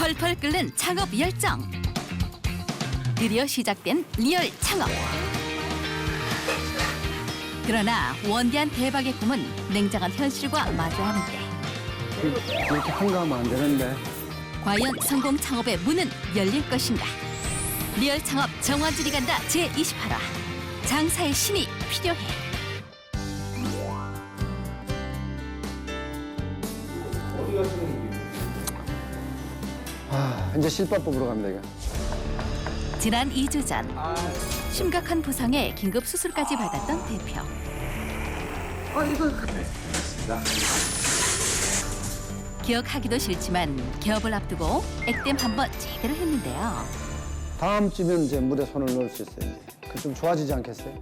펄펄 끓는 창업 열정. 드디어 시작된 리얼 창업. 그러나 원대한 대박의 꿈은 냉정한 현실과 마주하는데 이렇게 한가하면 안 되는데. 과연 성공 창업의 문은 열릴 것인가? 리얼 창업 정화질이 간다 제28화. 장사의 신이 필요해. 이제 실밥 뽑으러 갑니다, 이거. 지난 2주 전 심각한 부상에 긴급 수술까지 받았던 대표. 기억하기도 싫지만 개업을 앞두고 액땜 한번 제대로 했는데요. 다음 주면 이제 물에 손을 넣을 수 있어요. 그 좀 좋아지지 않겠어요?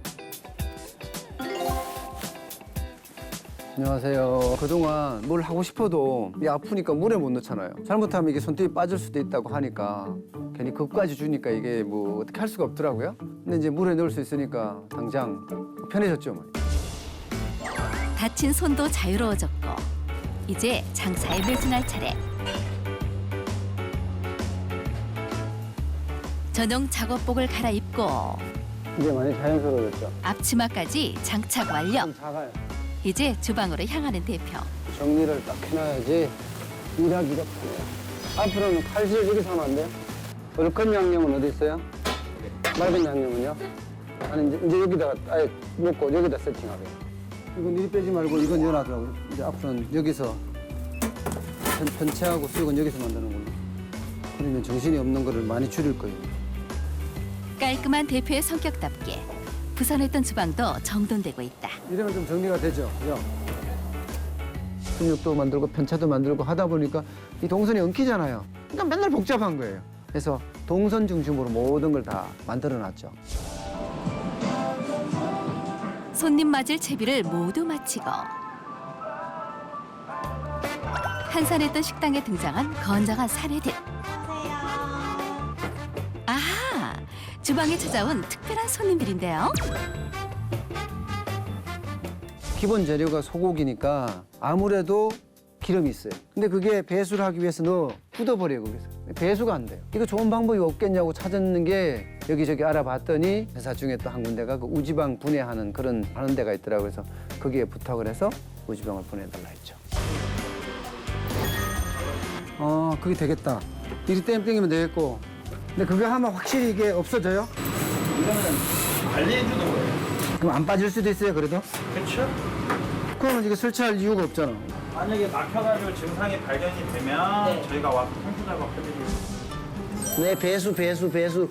안녕하세요. 그동안 뭘 하고 싶어도 이게 아프니까 물에 못 넣잖아요. 잘못하면 이게 손톱이 빠질 수도 있다고 하니까 괜히 겁까지 주니까 이게 뭐 어떻게 할 수가 없더라고요. 근데 이제 물에 넣을 수 있으니까 당장 편해졌죠, 뭐. 다친 손도 자유로워졌고 이제 장사에 매진할 차례. 전용 작업복을 갈아입고 이제 많이 자연스러워졌죠. 앞치마까지 장착 완료. 좀 작아요. 이제 주방으로 향하는 대표. 정리를 딱 해놔야지 일하기가 편해요. 앞으로는 칼질 여기서 하면 안 돼요? 얼큰 양념은 어디 있어요? 맑은 양념은요? 아니 이제 여기다가 아예 놓고 여기다 세팅하게요. 이건 이리 빼지 말고 이건 여놔두라고요. 이제 앞으로는 여기서 편채하고 수육은 여기서 만드는 걸로. 그러면 정신이 없는 거를 많이 줄일 거예요. 깔끔한 대표의 성격답게 부산했던 주방도 정돈되고 있다. 이러면 좀 정리가 되죠, 그죠? 근육도 만들고 편차도 만들고 하다 보니까 이 동선이 엉키잖아요. 그러니까 맨날 복잡한 거예요. 그래서 동선 중심으로 모든 걸 다 만들어놨죠. 손님 맞을 채비를 모두 마치고 한산했던 식당에 등장한 건장한 사내들. 아하! 주방에 찾아온 특별한 손님들인데요. 기본 재료가 소고기니까 아무래도 기름이 있어요. 근데 그게 배수를 하기 위해서 굳어버려요, 거기서. 배수가 안 돼요. 이거 좋은 방법이 없겠냐고 찾았는 게 여기저기 알아봤더니 회사 중에 또 한 군데가 그 우지방 분해하는 그런 하는 데가 있더라고요. 그래서 거기에 부탁을 해서 우지방을 보내달라 했죠. 그게 되겠다. 이리 땡땡이면 되겠고. 근데 그거 하면 확실히 이게 없어져요? 이거는 관리해주는 거예요. 그럼 안 빠질 수도 있어요, 그래도? 그렇죠? 그러면 이게 설치할 이유가 없잖아. 만약에 막혀가지고 증상이 발견이 되면 저희가 와서 청소 작업해드리고. 네, 배수.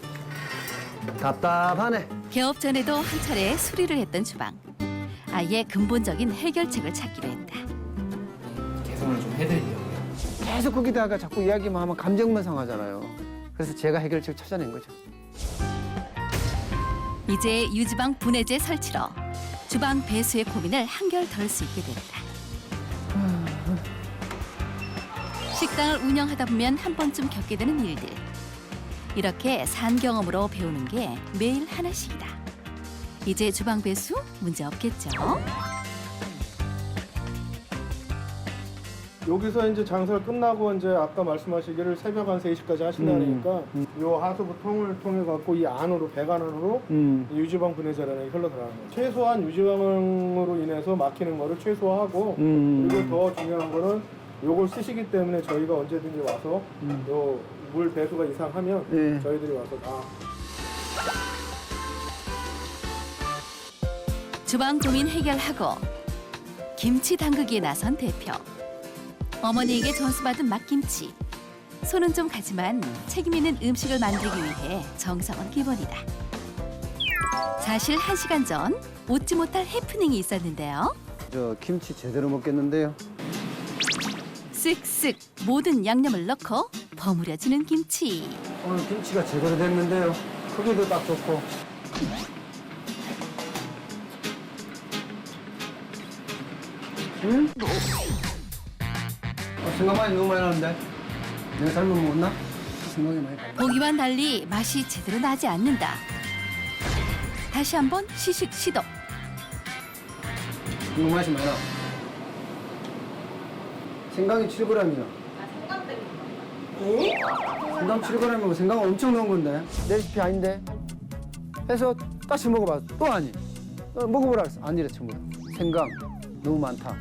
답답하네. 개업 전에도 한 차례 수리를 했던 주방. 아예 근본적인 해결책을 찾기로 했다. 개선을 좀 해드리려고요. 계속 거기다가 자꾸 이야기만 하면 감정만 상하잖아요. 그래서 제가 해결책을 찾아낸 거죠. 이제 유지방 분해제 설치로 주방 배수의 고민을 한결 덜 수 있게 됐다. 식당을 운영하다 보면 한 번쯤 겪게 되는 일들. 이렇게 산 경험으로 배우는 게 매일 하나씩이다. 이제 주방 배수 문제 없겠죠? 여기서 이제 장사를 끝나고 이제 아까 말씀하시기를 새벽 한 3시까지 하신다니까 요 하수부 통을 통해 갖고 이 안으로 배관안으로 유지방 분해제라는 게 흘러 들어가는 거예요. 최소한 유지방으로 인해서 막히는 거를 최소화하고 그리고 더 중요한 거는 요걸 쓰시기 때문에 저희가 언제든지 와서 요 물 배수가 이상하면 네. 저희들이 와서 다 주방 고민 해결하고 김치 담그기에 나선 대표. 어머니에게 전수받은 맛김치. 손은 좀 가지만 책임 있는 음식을 만들기 위해 정성은 기본이다. 사실 1시간 전 웃지 못할 해프닝이 있었는데요. 저 김치 제대로 먹겠는데요. 쓱쓱 모든 양념을 넣고 버무려지는 김치. 오늘 김치가 제대로 됐는데요. 크기도 딱 좋고. 응? 생각만이 너무 많이 나는데? 내가 잘못 먹었나? 생각이 많이 나. 보기와는 달리 맛이 제대로 나지 않는다. 다시 한번 시식 시도. 이거 맛이 많아. 생강이 7g이나. 생강 7g이면 생강 엄청 넣은 건데. 내 레시피 아닌데. 해서 다시 먹어봐. 또 아니. 먹어보라 했어. 아니래 전부 다. 생강 너무 많다.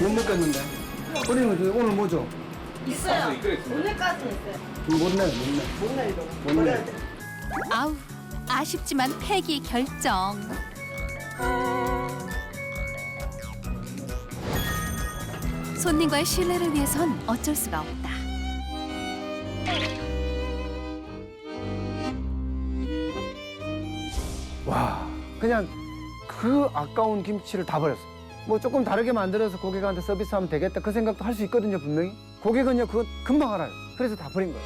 못 먹겠는데. 우리는 오늘 뭐죠? 있어요. 오늘까지는 있어요. 못 내. 못 내. 아우, 아쉽지만 폐기 결정. 손님과의 신뢰를 위해선 어쩔 수가 없다. 와, 그냥 그 아까운 김치를 다 버렸어. 뭐 조금 다르게 만들어서 고객한테 서비스하면 되겠다 그 생각도 할 수 있거든요, 분명히. 고객은요, 그거 금방 알아요. 그래서 다 버린 거예요.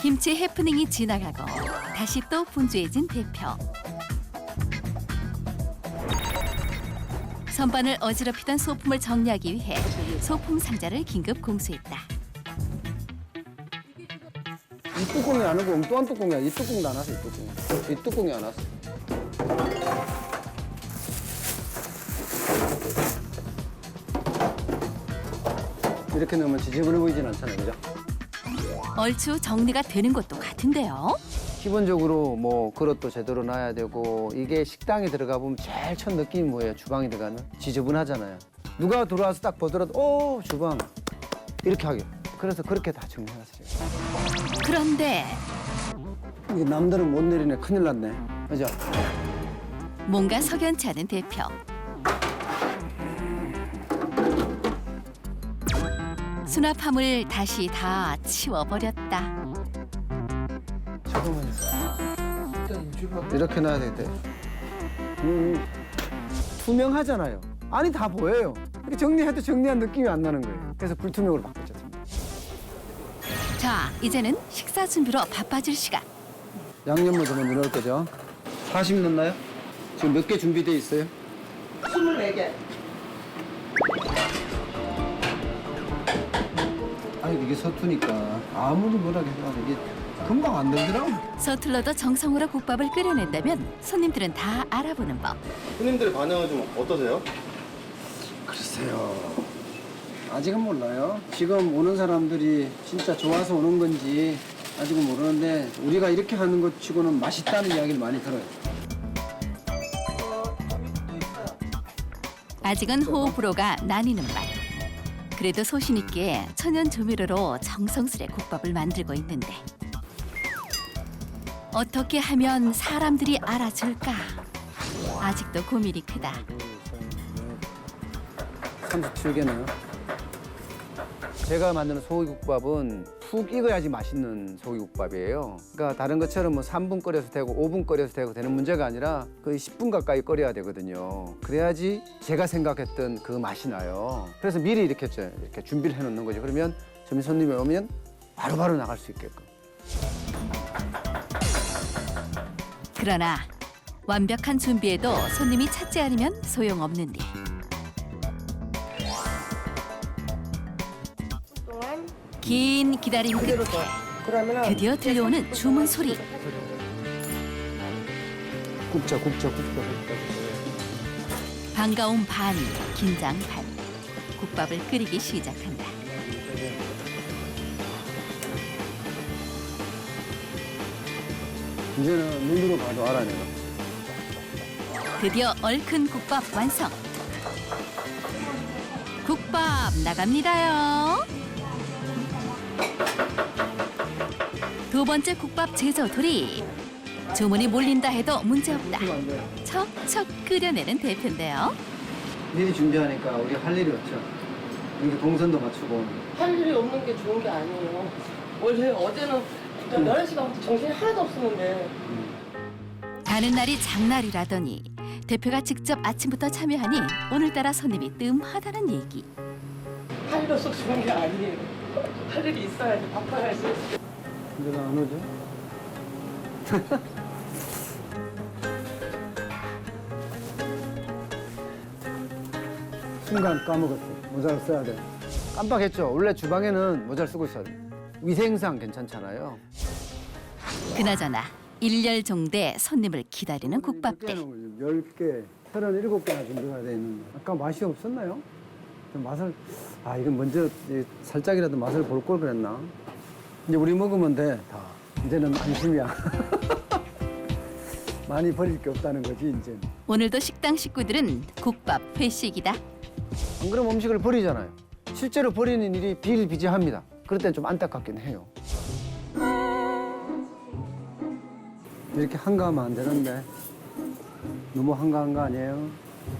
김치 해프닝이 지나가고 다시 또 분주해진 대표. 선반을 어지럽히던 소품을 정리하기 위해 소품 상자를 긴급 공수했다. 이 뚜껑이 안 오고 엉뚱한 뚜껑이야. 이 뚜껑도 안 왔어, 이 뚜껑이. 이 뚜껑이 안 왔어. 이렇게 넣으면 지저분해 보이진 않잖아요, 그죠? 얼추 정리가 되는 것도 같은데요. 기본적으로 뭐 그릇도 제대로 놔야 되고 이게 식당에 들어가 보면 제일 첫 느낌이 뭐예요? 주방에 들어가는 지저분하잖아요. 누가 들어와서 딱 보더라도 오 주방 이렇게 하게. 그래서 그렇게 다 정리해놨어요. 그런데 이게 남들은 못 내리네. 큰일 났네. 그죠? 뭔가 석연치 않은 대표. 수납함을 다시 다 치워버렸다. 잠깐만요. 일단 유지방 이렇게 놔야 되겠다. 투명하잖아요. 안이 다 보여요. 이렇게 정리해도 정리한 느낌이 안 나는 거예요. 그래서 불투명으로 바꿨죠. 자, 이제는 식사 준비로 바빠질 시간. 양념 먼저 넣을 거죠. 40 넣나요? 지금 몇 개 준비돼 있어요? 24개. 아니 이게 서투니까 아무리 뭐라 해도 이게 금방 안 되더라고. 서툴러도 정성으로 국밥을 끓여낸다면 손님들은 다 알아보는 법. 손님들의 반응은 좀 어떠세요? 글쎄요. 아직은 몰라요. 지금 오는 사람들이 진짜 좋아서 오는 건지 아직은 모르는데 우리가 이렇게 하는 것 치고는 맛있다는 이야기를 많이 들어요. 아직은 호불호가 나뉘는 맛. 그래도 소신 있게 천연 조미료로 정성스레 국밥을 만들고 있는데 어떻게 하면 사람들이 알아줄까? 아직도 고민이 크다. 37개네요. 제가 만드는 소고기국밥은 푹 익어야지 맛있는 소고기국밥이에요. 그러니까 다른 것처럼 뭐 3분 끓여서 되고 5분 끓여서 되고 되는 문제가 아니라 거의 10분 가까이 끓여야 되거든요. 그래야지 제가 생각했던 그 맛이 나요. 그래서 미리 이렇게 준비를 해놓는 거죠. 그러면 점심 손님이 오면 바로바로 나갈 수 있게끔. 그러나 완벽한 준비에도 손님이 찾지 않으면 소용없는 일. 긴 기다림 끝에 드디어 들려오는 주문 소리. 굽자. 반가움 반, 긴장 반. 국밥을 끓이기 시작한다. 이제는 눈으로 봐도 알아 내가. 드디어 얼큰 국밥 완성. 국밥 나갑니다요. 두 번째 국밥 제조 돌입. 주문이 몰린다 해도 문제없다. 척척 끓여내는 대표인데요. 미리 준비하니까 우리 할 일이 없죠. 이렇게 동선도 맞추고. 할 일이 없는 게 좋은 게 아니에요. 원래 어제는 11시간부터 정신이 하나도 없었는데 가는 날이 장날이라더니 대표가 직접 아침부터 참여하니 오늘따라 손님이 뜸하다는 얘기. 할 일 없어 좋은 게 아니에요. 할 일이 있어야지 바빠야지. 근데 나 안 오죠? 순간 까먹었어. 모자를 써야 돼. 깜빡했죠. 원래 주방에는 모자를 쓰고 있어야 돼. 위생상 괜찮잖아요. 그나저나 일렬종대 손님을 기다리는 국밥들. 10개, 37개나 준비가 돼 있는데 아까 맛이 없었나요? 좀 맛을 이건 먼저 살짝이라도 맛을 볼 걸 그랬나? 이제 우리 먹으면 돼. 다. 이제는 안심이야. 많이 버릴 게 없다는 거지 이제. 오늘도 식당 식구들은 국밥 회식이다. 안 그러면 음식을 버리잖아요. 실제로 버리는 일이 비일비재합니다. 그럴 땐 좀 안타깝긴 해요. 이렇게 한가하면 안 되는데 너무 한가한 거 아니에요?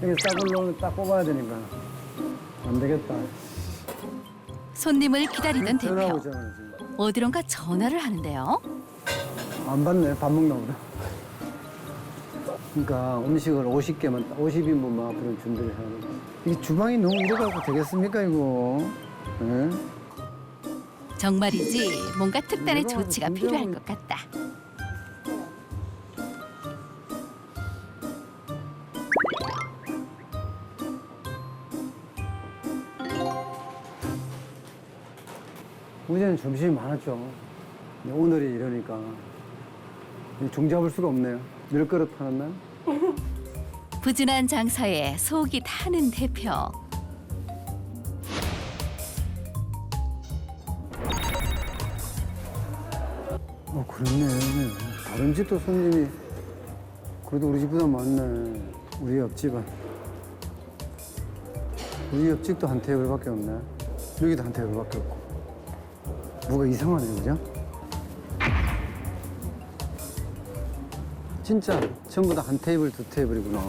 이게 싹을 놓으면 딱 뽑아야 되니까 안 되겠다. 손님을 기다리던 전화 대표. 오잖아요 지금. 어디론가 전화를 하는데요. 안 받네. 밥 먹나 보다. 그러니까 음식을 50개만 50인분만 앞으로 준비를 해야 돼. 이게 주방이 너무 이래갖고 되겠습니까 이거? 예? 정말이지 뭔가 특단의 이거 조치가 진짜 필요할 것 같다. 어제는 점심이 많았죠. 근데 오늘이 이러니까 종잡을 수가 없네요. 몇 그릇 하는 날? 부진한 장사에 속이 타는 대표. 그렇네. 다른 집도 손님이 그래도 우리 집보다 많네. 우리 옆집은. 우리 옆집도 한 테이블밖에 없네. 여기도 한 테이블밖에 없고. 뭐가 이상하네, 그죠? 진짜 전부 다 한 테이블, 두 테이블이구나.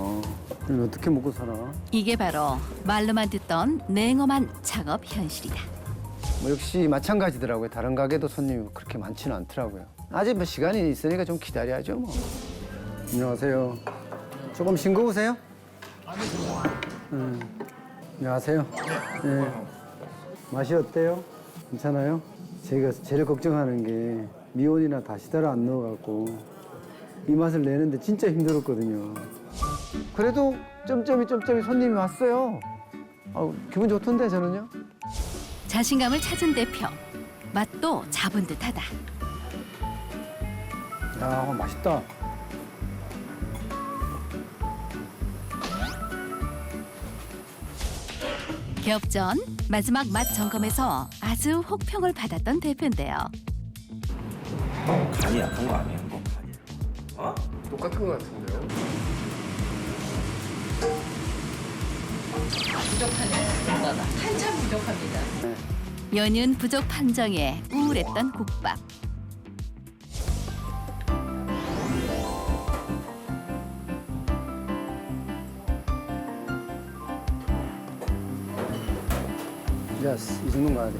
이걸 어떻게 먹고 살아? 이게 바로 말로만 듣던 냉엄한 작업 현실이다. 뭐 역시 마찬가지더라고요. 다른 가게도 손님이 그렇게 많지는 않더라고요. 아직 뭐 시간이 있으니까 좀 기다려야죠, 뭐. 안녕하세요. 조금 싱거우세요? 안녕하세요. 네. 맛이 어때요? 괜찮아요? 제가 제일 걱정하는 게 미온이나 다시다를 안 넣어갖고 이 맛을 내는데 진짜 힘들었거든요. 그래도 점점이 손님이 왔어요. 기분 좋던데 저는요. 자신감을 찾은 대표. 맛도 잡은 듯하다. 야, 맛있다. 개업 전 마지막 맛 점검에서 아주 혹평을 받았던 대표인데요. 간이 약한 거 아니에요? 간이. 어? 똑같은 것 같은데요. 부족하네요. 한참 부족합니다. 연륜 부족 판정에 우울했던 국밥. 예스, 이 정도는 가야 돼.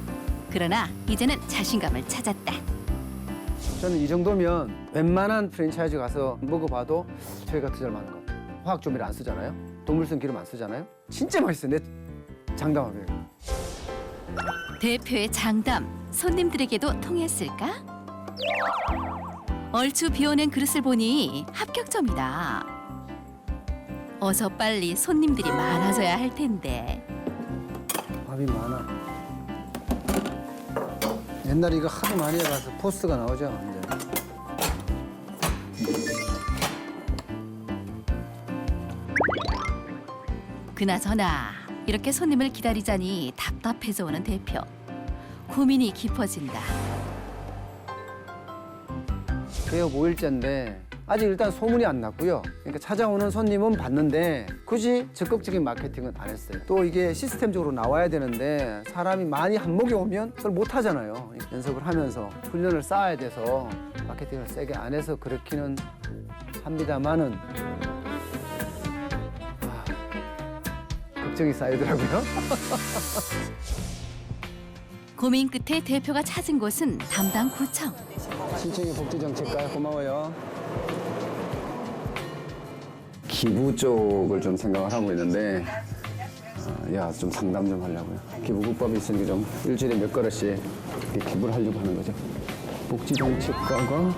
그러나 이제는 자신감을 찾았다. 저는 이 정도면 웬만한 프랜차이즈 가서 먹어봐도 저희가 더 잘 맞는 것 같아요. 화학 조미료 안 쓰잖아요. 동물성 기름 안 쓰잖아요. 진짜 맛있어요. 내 장담하고요. 대표의 장담, 손님들에게도 통했을까? 얼추 비워낸 그릇을 보니 합격점이다. 어서 빨리 손님들이 많아져야 할 텐데. 밥이 많아. 옛날에 이거 하도 많이 해봐서 포스가 나오죠. 이제. 그나저나 이렇게 손님을 기다리자니 답답해져 오는 대표. 고민이 깊어진다. 개업 5일째인데 아직 일단 소문이 안 났고요. 그러니까 찾아오는 손님은 봤는데 굳이 적극적인 마케팅은 안 했어요. 또 이게 시스템적으로 나와야 되는데 사람이 많이 한목에 오면 그걸 못 하잖아요. 연습을 하면서 훈련을 쌓아야 돼서 마케팅을 세게 안 해서 그렇기는 합니다만은 걱정이 쌓이더라고요. 고민 끝에 대표가 찾은 곳은 담당 구청. 신청의 복지정책과요. 고마워요. 기부 쪽을 좀 생각을 하고 있는데 좀 상담 좀 하려고요. 기부국밥이 있으니까 좀 일주일에 몇 그릇씩 이렇게 기부를 하려고 하는 거죠. 복지정책과가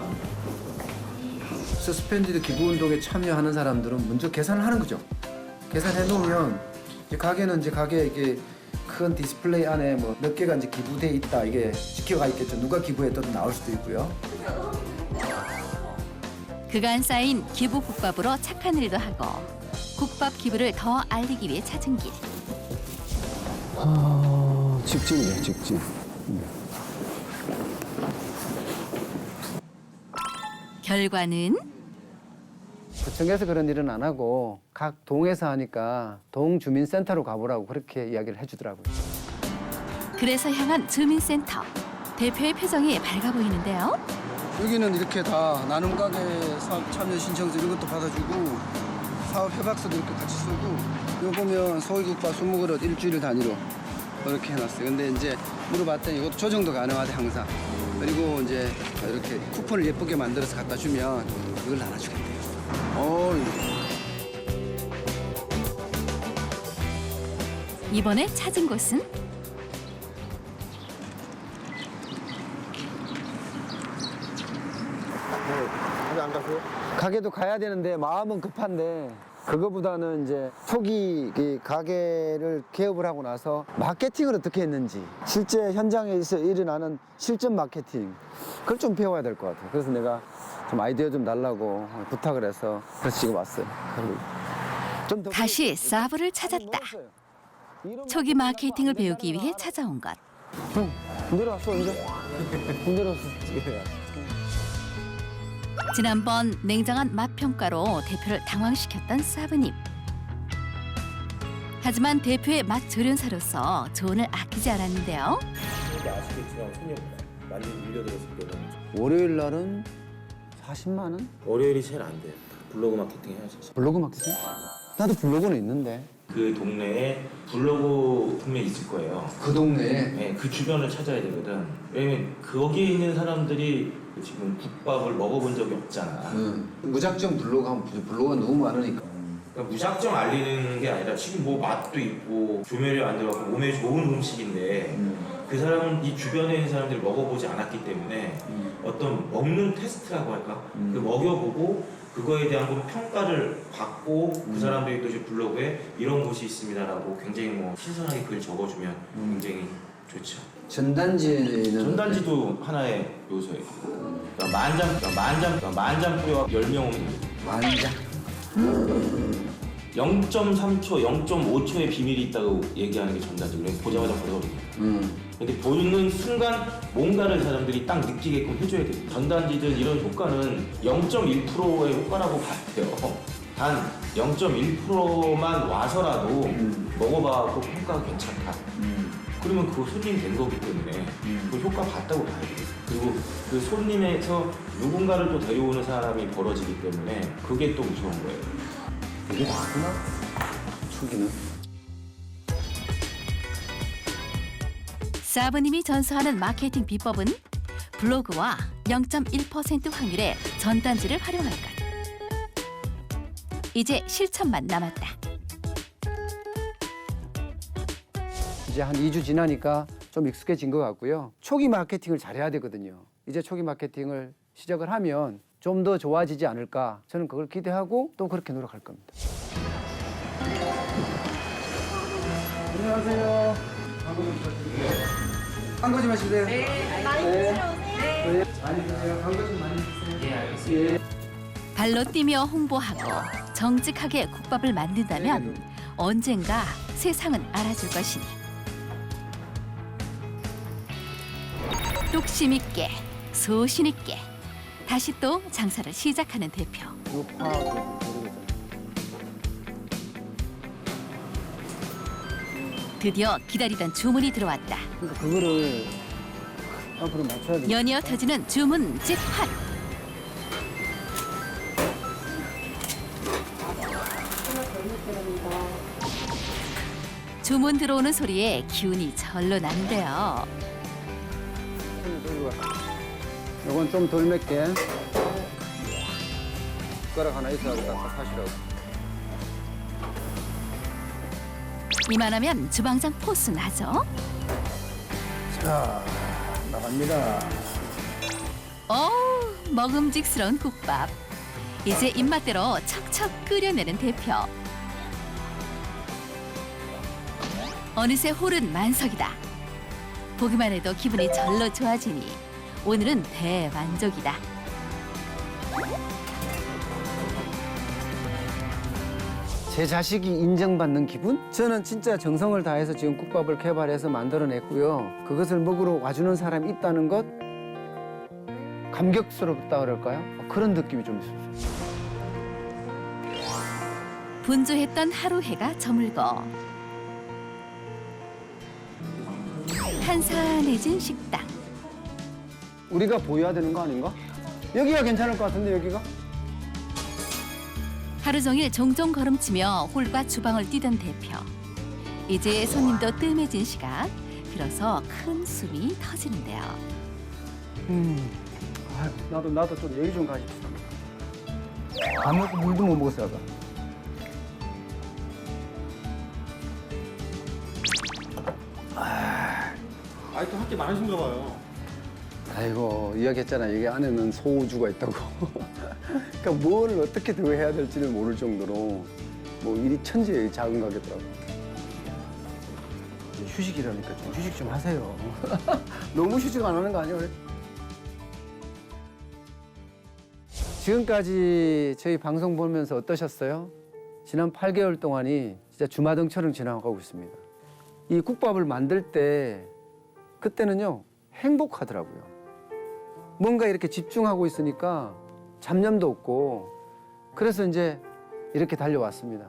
서스펜디드 기부운동에 참여하는 사람들은 먼저 계산을 하는 거죠. 계산해 놓으면 이제 가게는 이제 가게에 이게 큰 디스플레이 안에 뭐 몇 개가 이제 기부돼 있다 이게 지켜가 있겠죠. 누가 기부했던 나올 수도 있고요. 그간 쌓인 기부 국밥으로 착한 일도 하고 국밥 기부를 더 알리기 위해 찾은 길. 직진이에요, 직진. 결과는 구청에서 그런 일은 안 하고 각 동에서 하니까 동주민센터로 가보라고 그렇게 이야기를 해주더라고요. 그래서 향한 주민센터. 대표의 표정이 밝아 보이는데요. 여기는 이렇게 다 나눔 가게 사업 참여 신청서 이런 것도 받아주고 사업 협약서도 이렇게 같이 쓰고 이거 보면 소위국밥 20그릇 일주일 단위로 이렇게 해놨어요. 근데 이제 물어봤더니 이것도 조정도 가능하대 항상. 그리고 이제 이렇게 쿠폰을 예쁘게 만들어서 갖다 주면 이걸 나눠주겠대요. 이번에 찾은 곳은 가게 안 가세요? 가게도 가야 되는데 마음은 급한데 그거보다는 이제 초기 이 가게를 개업을 하고 나서 마케팅을 어떻게 했는지 실제 현장에서 일어나는 실전 마케팅 그걸 좀 배워야 될 것 같아요. 그래서 내가 좀 아이디어 좀 달라고 부탁을 해서 그래서 지금 왔어요. 좀더 다시 사브를 찾았다. 초기 마케팅을 배우기 위해 찾아온 것. 형, 내려왔어 이제. 내려왔어. 지난번 냉정한 맛 평가로 대표를 당황시켰던 사부님. 하지만 대표의 맛 조련사로서 조언을 아끼지 않았는데요. 아시겠지만 손님 많이 밀려들었을 때는 월요일 날은 40만 원? 월요일이 제일 안 돼요. 블로그 마케팅 해야죠. 블로그 마케팅? 나도 블로그는 있는데. 그 동네에 블로그 분명히 있을 거예요. 그 동네에? 네, 그 주변을 찾아야 되거든. 왜냐면 거기에 있는 사람들이 지금 국밥을 먹어본 적이 없잖아. 무작정 블로그 하면 블로그가 너무 많으니까. 그러니까 무작정 알리는 게 아니라 지금 뭐 맛도 있고 조미료 안 들어가고 몸에 좋은 음식인데 그 사람은 이 주변에 있는 사람들이 먹어보지 않았기 때문에 어떤 먹는 테스트라고 할까? 그 먹여보고 그거에 대한 그 평가를 받고 그 사람들이 또 이제 블로그에 이런 곳이 있습니다라고 굉장히 뭐 신선하게 글 적어주면 굉장히 좋죠. 전단지는 전단지도 하나의 요소예요. 만장 뿌려가 10명 오면 됩니다. 만장. 0.3초, 0.5초의 비밀이 있다고 얘기하는 게 전단지. 그냥 보자마자 버려버립니다. 근데 보는 순간 뭔가를 사람들이 딱 느끼게끔 해줘야 돼요. 전단지든 이런 효과는 0.1%의 효과라고 봐요. 단 0.1%만 와서라도 먹어봐도 효과가 괜찮다. 그러면 그거 손님 된 거기 때문에 그 효과 봤다고 봐야 돼요. 그리고 그 손님에서 누군가를 또 데려오는 사람이 벌어지기 때문에 그게 또 무서운 거예요. 이게 나구나? 초기는? 사부님이 전수하는 마케팅 비법은 블로그와 0.1% 확률의 전단지를 활용할 것. 이제 실천만 남았다. 이제 한 2주 지나니까 좀 익숙해진 것 같고요. 초기 마케팅을 잘해야 되거든요. 이제 초기 마케팅을 시작을 하면 좀 더 좋아지지 않을까. 저는 그걸 기대하고 또 그렇게 노력할 겁니다. 안녕하세요. 광고 좀 하실래요? 네. 많이 드세요. 네. 많이 드세요. 광고 좀 많이 드세요. 네, 알겠습니다. 발로 뛰며 홍보하고 정직하게 국밥을 만든다면 언젠가 세상은 알아줄 것이니. 뚝심 있게, 소신 있게 다시 또 장사를 시작하는 대표. 드디어 기다리던 주문이 들어왔다. 그러니까 그거를 앞으로 맞춰야 돼. 연이어 터지는 주문 집합. 주문 들어오는 소리에 기운이 절로 나는데요. 이건 좀 덜 맵게. 숟가락 하나 있어야 딱딱하시라고. 이만하면 주방장 포스 나죠? 자, 나갑니다. 먹음직스러운 국밥. 이제 입맛대로 척척 끓여내는 대표. 어느새 홀은 만석이다. 보기만 해도 기분이 절로 좋아지니 오늘은 대만족이다. 제 자식이 인정받는 기분? 저는 진짜 정성을 다해서 지금 국밥을 개발해서 만들어냈고요. 그것을 먹으러 와주는 사람이 있다는 것 감격스럽다 그럴까요? 그런 느낌이 좀 있었어요. 분주했던 하루 해가 저물고 한산해진 식당. 우리가 보여야 되는 거 아닌가? 여기가 괜찮을 것 같은데 여기가? 하루 종일 종종 걸음치며 홀과 주방을 뛰던 대표. 이제 손님도 뜸해진 시각. 비로소 큰 숨이 터지는데요. 나도 좀 여유 좀 가집시다. 밥 먹고 물도 못 먹었어요 아까. 아직도 할 게 많으신가 봐요. 아이고 이야기했잖아. 여기 안에는 소우주가 있다고. 그러니까 뭘 어떻게 더 해야 될지를 모를 정도로 뭐 일이 천지에 작은 가게더라고. 이제 휴식이라니까 좀 휴식 좀 하세요. 너무 휴식 안 하는 거 아니에요? 그래? 지금까지 저희 방송 보면서 어떠셨어요? 지난 8개월 동안이 진짜 주마등처럼 지나가고 있습니다. 이 국밥을 만들 때 그때는요 행복하더라고요. 뭔가 이렇게 집중하고 있으니까 잡념도 없고 그래서 이제 이렇게 달려왔습니다.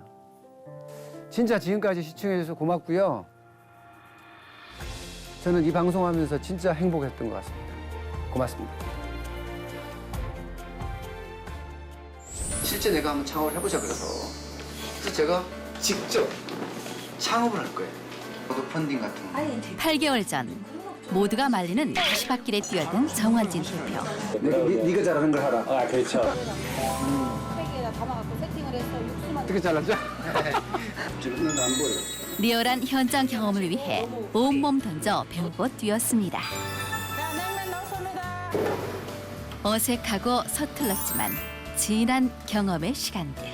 진짜 지금까지 시청해 주셔서 고맙고요. 저는 이 방송하면서 진짜 행복했던 것 같습니다. 고맙습니다. 실제 내가 한번 창업을 해보자 그래서 제가 직접 창업을 할 거예요. 저도 펀딩 같은 거. 8개월 전 모두가 말리는 가시밭길에 뛰어든 정환진 대표. 네가 잘하는 걸 하라. 아 그렇죠. 팩에다 담아갖고 세팅을 해서 육수만 어떻게 잘하죠? 지금은 안 보여. 리얼한 현장 경험을 위해 온몸 던져 배우고 뛰었습니다. 냉면 넣습니다. 어색하고 서툴렀지만 진한 경험의 시간들.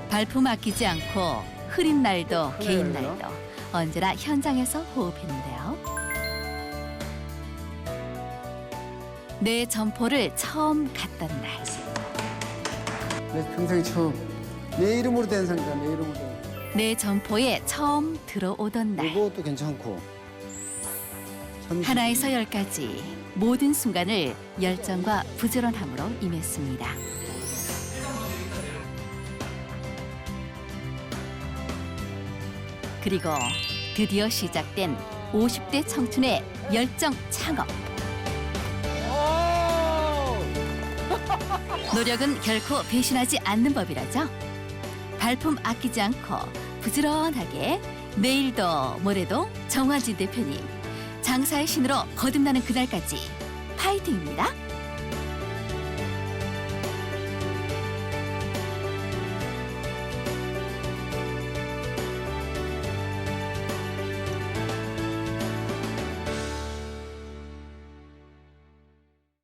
발품 아끼지 않고 흐린 날도 개인 날도 언제나 현장에서 호흡했는데요. 내 점포를 처음 갔던 날. 내 평생 처음 내 이름으로 된 상자, 내 이름으로 된. 내 점포에 처음 들어오던 날. 이것도 괜찮고. 참 하나에서 열까지 모든 순간을 열정과 부지런함으로 임했습니다. 그리고 드디어 시작된 50대 청춘의 열정 창업. 노력은 결코 배신하지 않는 법이라죠. 발품 아끼지 않고 부지런하게 내일도 모레도 정환진 대표님 장사의 신으로 거듭나는 그날까지 파이팅입니다.